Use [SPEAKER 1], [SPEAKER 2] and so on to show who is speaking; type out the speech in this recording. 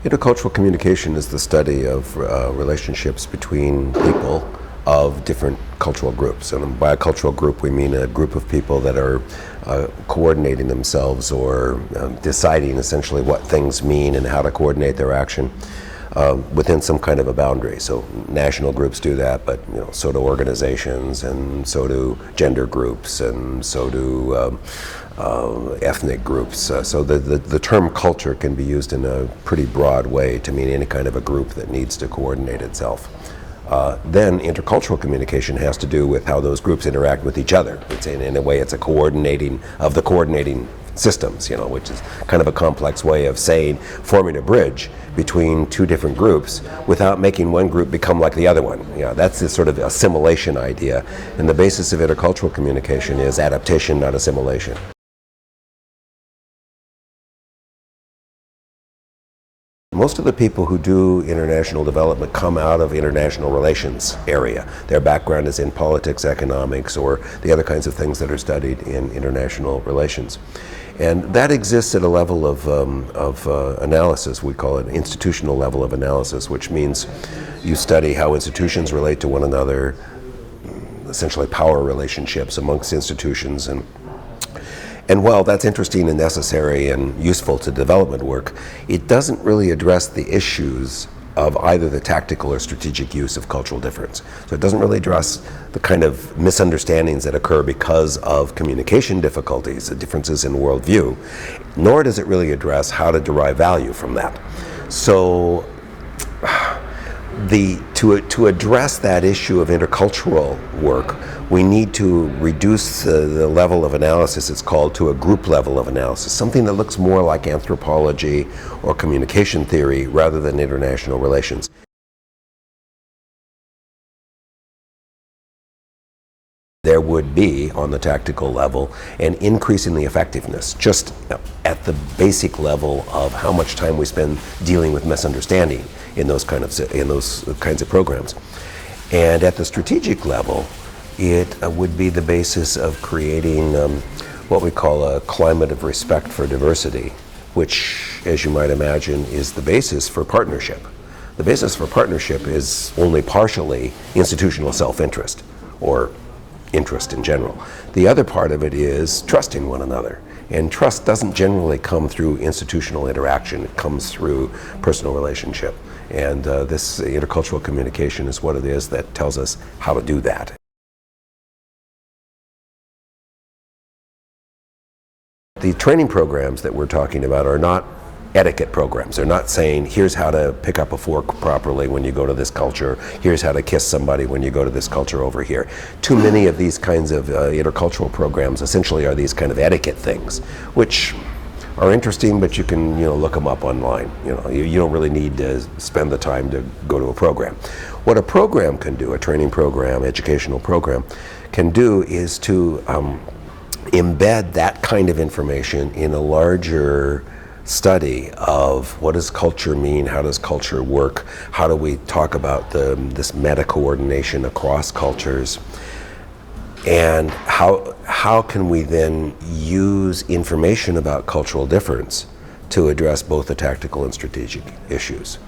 [SPEAKER 1] Intercultural communication is the study of relationships between people of different cultural groups. And by a cultural group, we mean a group of people that are coordinating themselves or deciding essentially what things mean and how to coordinate their action within some kind of a boundary. So national groups do that, but so do organizations, and so do gender groups, and so do ethnic groups. So the term culture can be used in a pretty broad way to mean any kind of a group that needs to coordinate itself. Then intercultural communication has to do with how those groups interact with each other. In a way, it's a coordinating of the coordinating systems, which is kind of a complex way of forming a bridge between two different groups without making one group become like the other one. That's this sort of assimilation idea. And the basis of intercultural communication is adaptation, not assimilation. Most of the people who do international development come out of international relations area. Their background is in politics, economics, or the other kinds of things that are studied in international relations. And that exists at a level of analysis. We call it institutional level of analysis, which means you study how institutions relate to one another, essentially power relationships amongst institutions. And while that's interesting and necessary and useful to development work, it doesn't really address the issues of either the tactical or strategic use of cultural difference. So it doesn't really address the kind of misunderstandings that occur because of communication difficulties, the differences in worldview, nor does it really address how to derive value from that. So to address that issue of intercultural work, we need to reduce the level of analysis, it's called, to a group level of analysis, something that looks more like anthropology or communication theory rather than international relations. There would be, on the tactical level, an increase in the effectiveness, just at the basic level of how much time we spend dealing with misunderstanding in those kinds of programs. And at the strategic level, it would be the basis of creating what we call a climate of respect for diversity, which, as you might imagine, is the basis for partnership. The basis for partnership is only partially institutional self-interest, or interest in general. The other part of it is trusting one another. And trust doesn't generally come through institutional interaction, it comes through personal relationship. And this intercultural communication is what it is that tells us how to do that. The training programs that we're talking about are not etiquette programs. They're not saying, here's how to pick up a fork properly when you go to this culture, here's how to kiss somebody when you go to this culture over here. Too many of these kinds of intercultural programs essentially are these kind of etiquette things, which are interesting, but you can look them up online. You don't really need to spend the time to go to a program. What a program can do, a training program, educational program, can do is to embed that kind of information in a larger study of what does culture mean, how does culture work, how do we talk about this meta-coordination across cultures, and how can we then use information about cultural difference to address both the tactical and strategic issues.